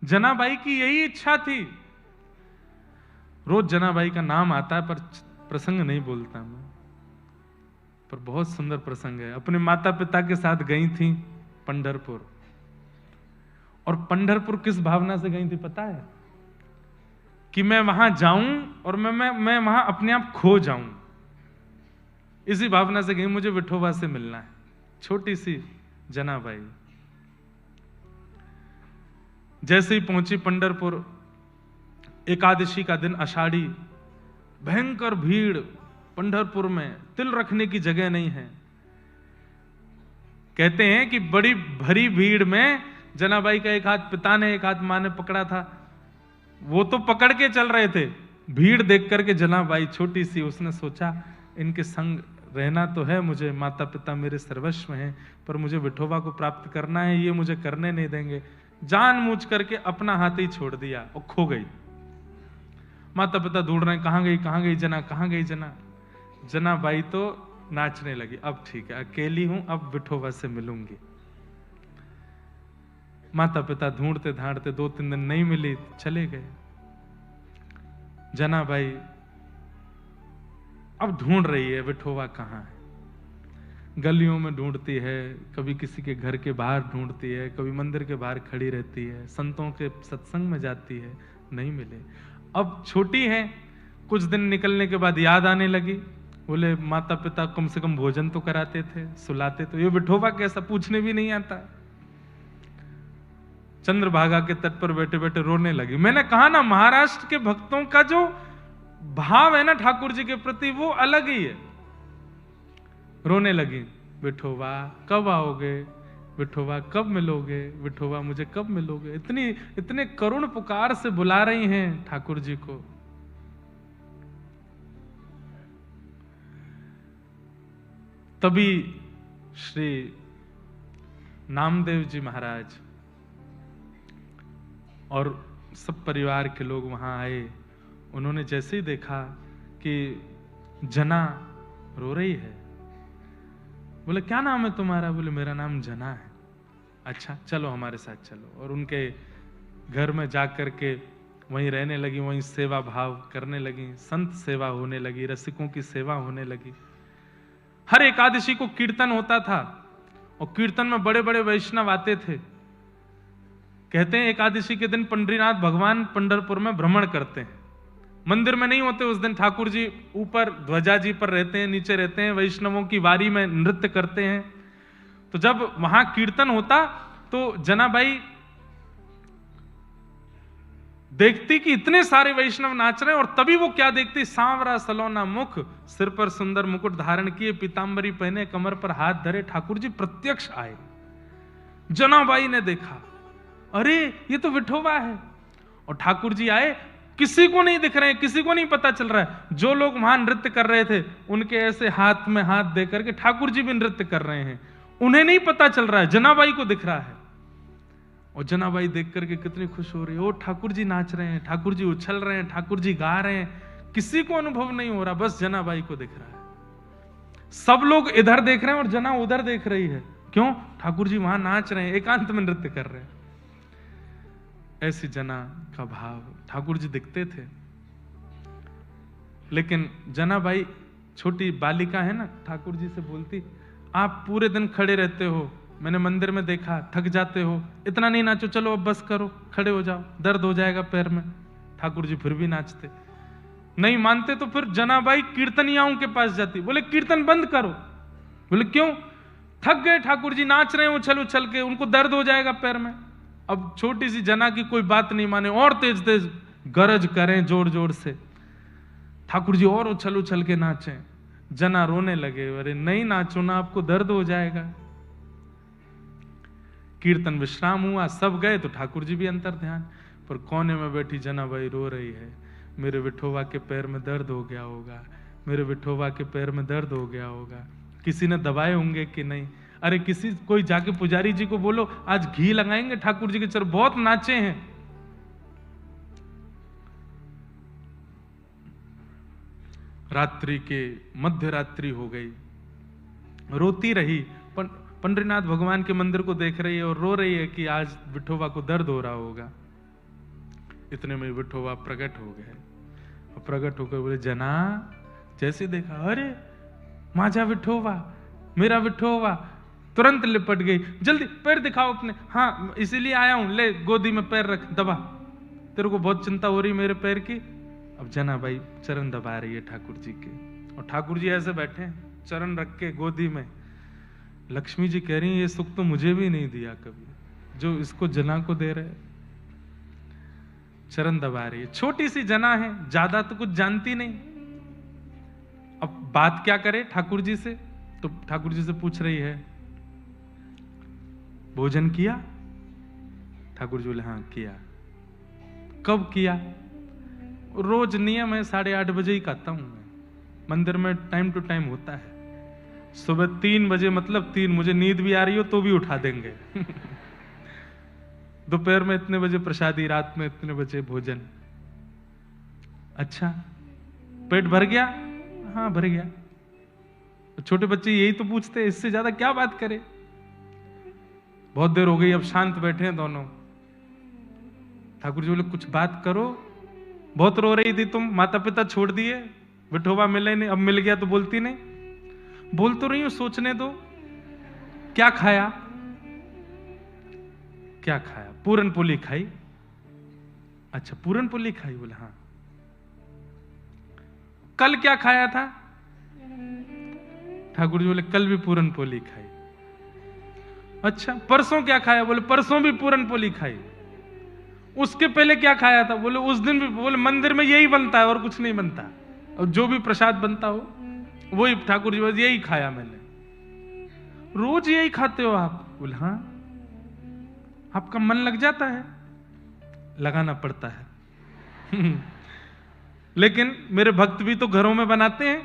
जनाबाई की यही इच्छा थी। रोज जनाबाई का नाम आता है पर प्रसंग नहीं बोलता मैं, पर बहुत सुंदर प्रसंग है। अपने माता पिता के साथ गई थी पंढरपुर, और पंढरपुर किस भावना से गई थी पता है? कि मैं वहां जाऊं और मैं वहां अपने आप खो जाऊं, इसी भावना से गई। मुझे विठोबा से मिलना है। छोटी सी जनाबाई जैसे ही पहुंची पंढरपुर, एकादशी का दिन, आषाढ़ी, भयंकर भीड़ पंढरपुर में, तिल रखने की जगह नहीं है। कहते हैं कि बड़ी भरी भीड़ में जनाबाई का एक हाथ पिता ने, एक हाथ मां ने पकड़ा था। वो तो पकड़ के चल रहे थे, भीड़ देख करके जनाबाई छोटी सी, उसने सोचा इनके संग रहना तो है मुझे, माता पिता मेरे सर्वस्व हैं, पर मुझे विठोबा को प्राप्त करना है, ये मुझे करने नहीं देंगे। जानबूझ करके अपना हाथ ही छोड़ दिया और खो गई। माता पिता ढूंढ रहे हैं, कहां गई जना, कहां गई जना। जनाबाई तो नाचने लगी, अब ठीक है, अकेली हूं, अब विठोबा से मिलूंगी। माता पिता ढूंढते ढांढते 2-3 दिन नहीं मिली, चले गए। जनाबाई अब ढूंढ रही है विठोबा कहां है। गलियों में ढूंढती है, कभी किसी के घर के बाहर ढूंढती है, कभी मंदिर के बाहर खड़ी रहती है, संतों के सत्संग में जाती है, नहीं मिले। अब छोटी है, कुछ दिन निकलने के बाद याद आने लगी। बोले माता पिता कम से कम भोजन तो कराते थे, सुलाते तो, ये विठोबा कैसा, पूछने भी नहीं आता। चंद्रभागा के तट पर बैठे बैठे रोने लगी। मैंने कहा ना, महाराष्ट्र के भक्तों का जो भाव है ना ठाकुर जी के प्रति, वो अलग ही है। रोने लगी, विठोबा कब आओगे, विठोबा कब मिलोगे, विठोबा मुझे कब मिलोगे। इतने करुण पुकार से बुला रही हैं ठाकुर जी को। तभी श्री नामदेव जी महाराज और सब परिवार के लोग वहां आए। उन्होंने जैसे ही देखा कि जना रो रही है, बोले क्या नाम है तुम्हारा? बोले मेरा नाम जना है। अच्छा चलो हमारे साथ चलो। और उनके घर में जाकर के वहीं रहने लगी, वहीं सेवा भाव करने लगी, संत सेवा होने लगी, रसिकों की सेवा होने लगी। हर एकादशी को कीर्तन होता था, और कीर्तन में बड़े बड़े वैष्णव आते थे। कहते हैं एकादशी के दिन पंडरीनाथ भगवान पंढरपुर में भ्रमण करते हैं। मंदिर में नहीं होते उस दिन, ठाकुर जी ऊपर ध्वजा जी पर रहते हैं, नीचे रहते हैं, वैष्णवों की वारी में नृत्य करते हैं। तो जब वहां कीर्तन होता तो जनाबाई देखती कि इतने सारे वैष्णव नाच रहे हैं, और तभी वो क्या देखती, सांवरा सलोना मुख, सिर पर सुंदर मुकुट धारण किए, पीतांबरी पहने, कमर पर हाथ धरे ठाकुर जी प्रत्यक्ष आए। जनाबाई ने देखा, अरे ये तो विठोबा है। और ठाकुर जी आए, किसी को नहीं दिख रहे हैं, किसी को नहीं पता चल रहा है। जो लोग वहां नृत्य कर रहे थे उनके ऐसे हाथ में हाथ दे करके ठाकुर जी भी नृत्य कर रहे हैं, उन्हें नहीं पता चल रहा है, जनाबाई को दिख रहा है। और जनाबाई देख करके कितनी खुश हो रही है, ओ ठाकुर जी नाच रहे हैं, ठाकुर जी उछल रहे हैं, ठाकुर जी गा रहे हैं। किसी को अनुभव नहीं हो रहा, बस जनाबाई को दिख रहा है। सब लोग इधर देख रहे हैं और जना उधर देख रही है। क्यों? ठाकुर जी वहां नाच रहे हैं, एकांत में नृत्य कर रहे हैं। ऐसी जना का भाव, ठाकुर जी दिखते थे। लेकिन जनाबाई छोटी बालिका है ना, ठाकुर जी से बोलती, आप पूरे दिन खड़े रहते हो, मैंने मंदिर में देखा, थक जाते हो, इतना नहीं नाचो, चलो अब बस करो, खड़े हो जाओ, दर्द हो जाएगा पैर में। ठाकुर जी फिर भी नाचते। नहीं मानते तो फिर जनाबाई कीर्तनियाओं के पास जाती, बोले कीर्तन बंद करो। बोले क्यों? थक गए ठाकुर जी, नाच रहे हैं उछल उछल के, उनको दर्द हो जाएगा पैर में। अब छोटी सी जना की कोई बात नहीं माने, और तेज तेज गरज करें जोर जोर से, ठाकुर जी और उछल उछल के नाचें। जना रोने लगे, अरे नहीं नाचो ना, आपको दर्द हो जाएगा। कीर्तन विश्राम हुआ, सब गए तो ठाकुर जी भी अंतर ध्यान, पर कोने में बैठी जनाबाई रो रही है, मेरे विठोबा के पैर में दर्द हो गया होगा, मेरे विठोबा के पैर में दर्द हो गया होगा, किसी ने दबाए होंगे कि नहीं। अरे कोई जाके पुजारी जी को बोलो आज घी लगाएंगे ठाकुर जी के चर, बहुत नाचे हैं। रात्रि के मध्य रात्रि हो गई, रोती रही, पंडरीनाथ भगवान के मंदिर को देख रही है और रो रही है कि आज विठोबा को दर्द हो रहा होगा। इतने में विठोबा प्रकट हो गए और प्रकट होकर बोले, जना, जैसे देखा, अरे माझा विठोबा, मेरा विठोबा। तुरंत लिपट गई, जल्दी पैर दिखाओ अपने। हाँ इसीलिए आया हूं, ले गोदी में पैर रख, दबा, तेरे को बहुत चिंता हो रही मेरे पैर की। अब जना भाई चरण दबा रही है ठाकुर जी के, और ठाकुर जी ऐसे बैठे हैं चरण रख के गोदी में। लक्ष्मी जी कह रही है, ये सुख तो मुझे भी नहीं दिया कभी, जो इसको जना को दे रहे। चरण दबा रही है, छोटी सी जना है, ज्यादा तो कुछ जानती नहीं। अब बात क्या करे ठाकुर जी से, तो ठाकुर जी से पूछ रही है, भोजन किया? ठाकुर जी बोले, हाँ किया। कब किया? रोज नियम है, 8:30 बजे ही खाता हूं मैं, मंदिर में टाइम टू टाइम होता है। सुबह 3 बजे, मतलब 3, मुझे नींद भी आ रही हो तो भी उठा देंगे। दोपहर में इतने बजे प्रसादी, रात में इतने बजे भोजन। अच्छा, पेट भर गया? हाँ भर गया। छोटे बच्चे यही तो पूछते हैं, इससे ज्यादा क्या बात करें। बहुत देर हो गई, अब शांत बैठे हैं दोनों। ठाकुर जी बोले, कुछ बात करो, बहुत रो रही थी तुम, माता पिता छोड़ दिए, विठोबा मिले नहीं, अब मिल गया तो बोलती नहीं। बोल तो रही हूं, सोचने दो। क्या खाया? क्या खाया? पूरन पोली खाई। अच्छा पूरन पोली खाई? बोले हाँ। कल क्या खाया था? ठाकुर जी बोले, कल भी पूरन पोली खाई। अच्छा परसों क्या खाया? बोले परसों भी पूरन पोली खाई। उसके पहले क्या खाया था? बोले उस दिन भी। बोले मंदिर में यही बनता है और कुछ नहीं बनता, और जो भी प्रसाद बनता हो वही। ठाकुर जी बोले, यही खाया मैंने। रोज यही खाते हो आप? बोले हाँ। आपका मन लग जाता है? लगाना पड़ता है। लेकिन मेरे भक्त भी तो घरों में बनाते हैं,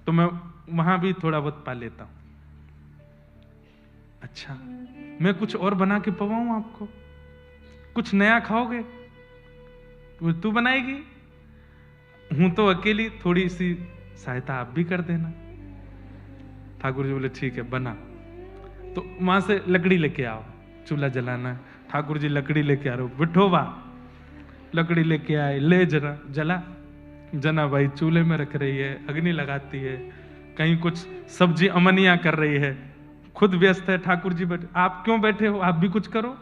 तो मैं वहां भी थोड़ा बहुत पा लेता हूं। अच्छा मैं कुछ और बना के पवाऊं आपको? कुछ नया खाओगे? तू बनाएगी? हूं तो अकेली, थोड़ी सी सहायता आप भी कर देना। ठाकुर जी बोले ठीक है बना। तो वहां से लकड़ी लेके आओ, चूल्हा जलाना। ठाकुर जी लकड़ी लेके आ रहे हो, विठोबा लकड़ी लेके आए, ले जरा जला। जना भाई चूल्हे में रख रही है, अग्नि लगाती है, कहीं कुछ सब्जी अमनिया कर रही है, खुद व्यस्त है। ठाकुर जी बैठे, आप क्यों बैठे हो? आप भी कुछ करो।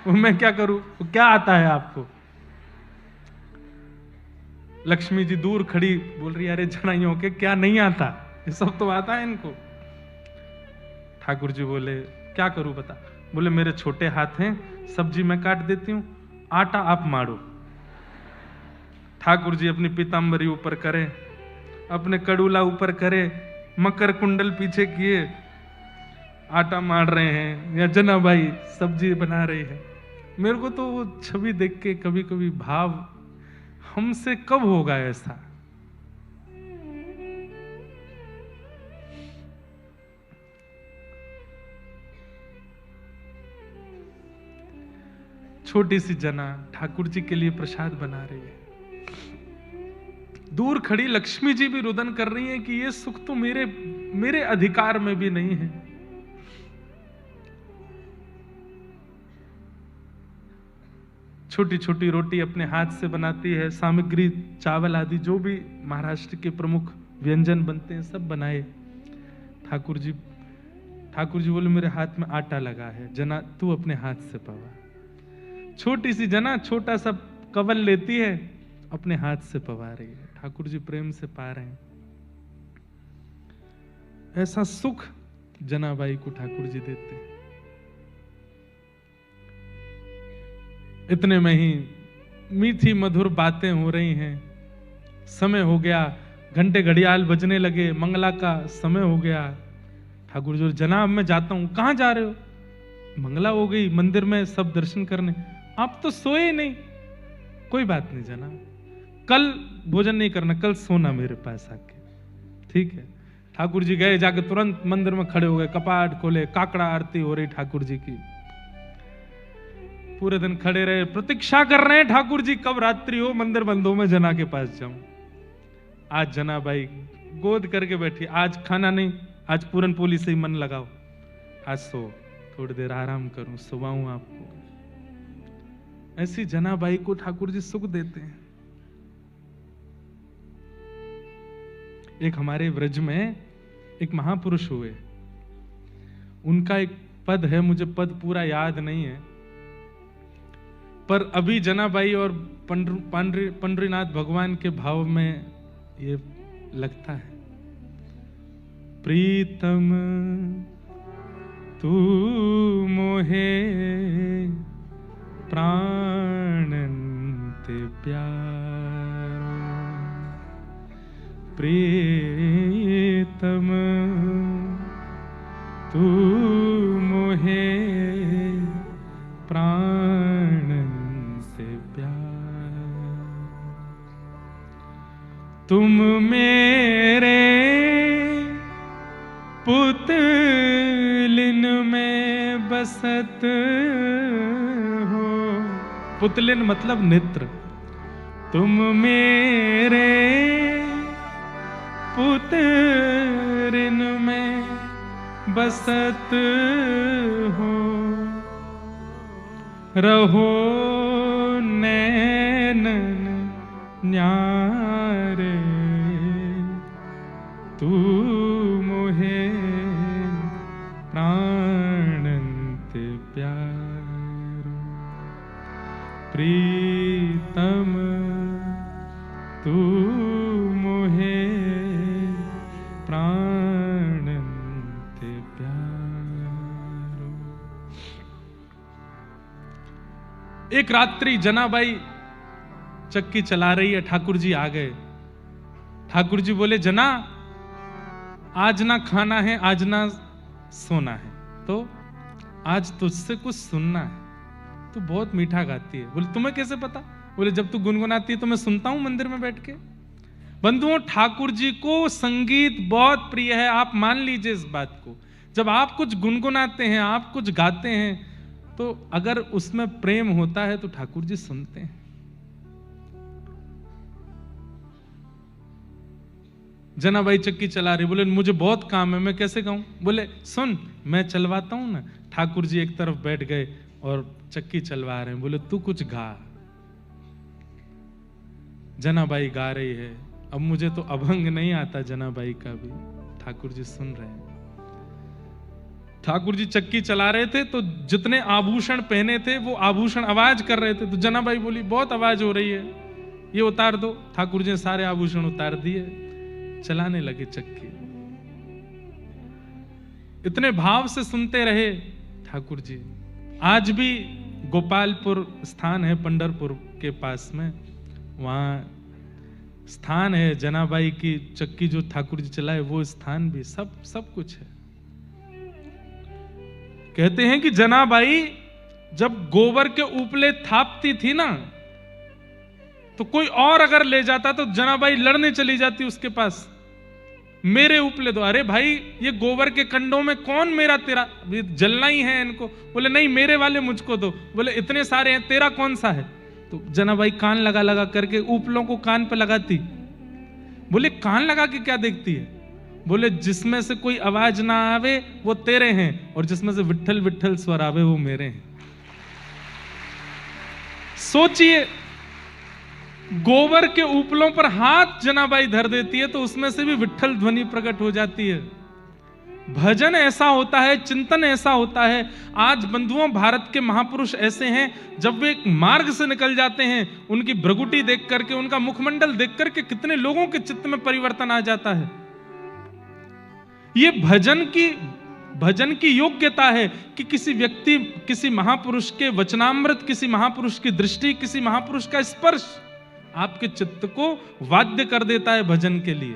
मैं क्या करूं? क्या आता है आपको? लक्ष्मी जी दूर खड़ी बोल रही है, अरे जनाइयों के क्या नहीं आता, ये सब तो आता है इनको। ठाकुर जी बोले, क्या करूं बता? बोले मेरे छोटे हाथ हैं, सब्जी मैं काट देती हूं, आटा आप मारो। ठाकुर जी अपनी पीतांबरी ऊपर करे, अपने कड़ूला ऊपर करे, मकर कुंडल पीछे किए, आटा मार रहे हैं, या जना भाई सब्जी बना रही है। मेरे को तो वो छवि देख के कभी कभी भाव, हमसे कब होगा ऐसा? छोटी सी जना ठाकुर जी के लिए प्रसाद बना रही है। दूर खड़ी लक्ष्मी जी भी रुदन कर रही है कि ये सुख तो मेरे अधिकार में भी नहीं है। छोटी छोटी रोटी अपने हाथ से बनाती है, सामग्री चावल आदि जो भी महाराष्ट्र के प्रमुख व्यंजन बनते हैं सब बनाए। ठाकुर जी बोले मेरे हाथ में आटा लगा है, जना तू अपने हाथ से पवा। छोटी सी जना छोटा सा कवल लेती है, अपने हाथ से पवा रही है। ठाकुर जी प्रेम से पा रहे हैं। ऐसा सुख जनाबाई को ठाकुर जी देते हैं। इतने में ही मीठी मधुर बातें हो रही हैं। समय हो गया, घंटे घड़ियाल बजने लगे, मंगला का समय हो गया। ठाकुर जी जनाब मैं जाता हूं। कहां जा रहे हो? मंगला हो गई, मंदिर में सब दर्शन करने। आप तो सोए नहीं। कोई बात नहीं जनाब, कल भोजन नहीं करना, कल सोना मेरे पास आके, ठीक है। ठाकुर जी गए, जाके तुरंत मंदिर में खड़े हो गए, कपाट खोले, काकड़ा आरती हो रही ठाकुर जी की। पूरे दिन खड़े रहे, प्रतीक्षा कर रहे हैं ठाकुर जी कब रात्रि हो, मंदिर बंद हो, मैं जना के पास जाऊं। आज जना भाई गोद करके बैठी, आज खाना नहीं, आज पूरन पोली से ही मन लगाओ, आज सो, थोड़ी देर आराम करूं, सुबाऊं आपको। ऐसी जनाबाई को ठाकुर जी सुख देते हैं। एक हमारे व्रज में एक महापुरुष हुए, उनका एक पद है, मुझे पद पूरा याद नहीं है, पर अभी जनाबाई और पंडरीनाथ भगवान के भाव में ये लगता है। प्रीतम तू मोहे प्राणन्ते प्यारो, प्रीतम तू मोहे प्राणन्ते प्यारो, तुम मेरे पुतलिन में बसत हो। पुतलिन मतलब नेत्र। तुम मेरे पुतलिन में बसत हो, रहो नैनन न्यारे, तू मोहे प्राणन्त प्यारो, प्रीतम तू मोहे प्राणन्त प्यारो। एक रात्रि जनाबाई चक्की चला रही है, ठाकुर जी आ गए। ठाकुर जी बोले, जना आज ना खाना है, आज ना सोना है, तो आज तुझसे कुछ सुनना है, तू बहुत मीठा गाती है। बोले, तुम्हें कैसे पता? बोले, जब तू गुनगुनाती है तो मैं सुनता हूं मंदिर में बैठ के। बंधुओं, ठाकुर जी को संगीत बहुत प्रिय है, आप मान लीजिए इस बात को। जब आप कुछ गुनगुनाते हैं, आप कुछ गाते हैं, तो अगर उसमें प्रेम होता है तो ठाकुर जी सुनते हैं। जनाबाई चक्की चला रही, बोले मुझे बहुत काम है, मैं कैसे गाऊं? बोले सुन, मैं चलवाता हूं ना। ठाकुर जी एक तरफ बैठ गए और चक्की चलवा रहे हैं। बोले तू कुछ गा। जनाबाई गा रही है। अब मुझे तो अभंग नहीं आता जनाबाई का भी, ठाकुर जी सुन रहे हैं। ठाकुर जी चक्की चला रहे थे, तो जितने आभूषण पहने थे वो आभूषण आवाज कर रहे थे। तो जनाबाई बोली, बहुत आवाज हो रही है, ये उतार दो। ठाकुर जी ने सारे आभूषण उतार दिए, चलाने लगे चक्की। इतने भाव से सुनते रहे ठाकुर जी। आज भी गोपालपुर स्थान है पंढरपुर के पास में, वहां स्थान है जनाबाई की चक्की जो ठाकुर जी चलाए, वो स्थान भी सब कुछ है। कहते हैं कि जनाबाई जब गोबर के उपले थापती थी ना, तो कोई और अगर ले जाता तो जनाबाई लड़ने चली जाती उसके पास, मेरे उपले दो। अरे भाई, ये गोबर के कंडों में कौन मेरा तेरा, जलना ही है इनको। बोले नहीं, मेरे वाले मुझको दो। बोले इतने सारे हैं, तेरा कौन सा है? तो जनाबाई कान लगा लगा करके उपलों को कान पे लगाती। बोले कान लगा के क्या देखती है? बोले जिसमें से कोई आवाज ना आवे वो तेरे हैं, और जिसमें से विट्ठल विट्ठल स्वर आवे वो मेरे हैं। सोचिए, गोबर के उपलों पर हाथ जनाबाई धर देती है तो उसमें से भी विट्ठल ध्वनि प्रकट हो जाती है। भजन ऐसा होता है, चिंतन ऐसा होता है। आज बंधुओं, भारत के महापुरुष ऐसे हैं, जब वे एक मार्ग से निकल जाते हैं, उनकी भ्रगुटी देख करके, उनका मुखमंडल देख करके कितने लोगों के चित्त में परिवर्तन आ जाता है। ये भजन की योग्यता है कि किसी व्यक्ति, किसी महापुरुष के वचनामृत, किसी महापुरुष की दृष्टि, किसी महापुरुष का स्पर्श आपके चित्त को वाद्य कर देता है भजन के लिए।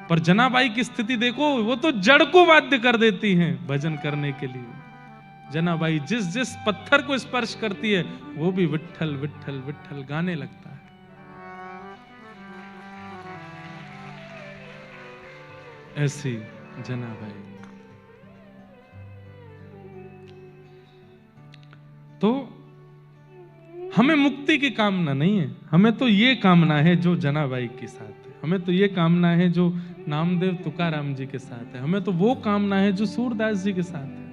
पर जनाबाई की स्थिति देखो, वो तो जड़ को वाद्य कर देती हैं भजन करने के लिए। जनाबाई जिस जिस पत्थर को स्पर्श करती है वो भी विट्ठल विट्ठल विट्ठल गाने लगता है। ऐसी जनाबाई। तो हमें मुक्ति की कामना नहीं है, हमें तो ये कामना है जो जनाबाई के साथ है। हमें तो ये कामना है जो नामदेव तुकाराम जी के साथ है। हमें तो वो कामना है जो सूरदास जी के साथ है।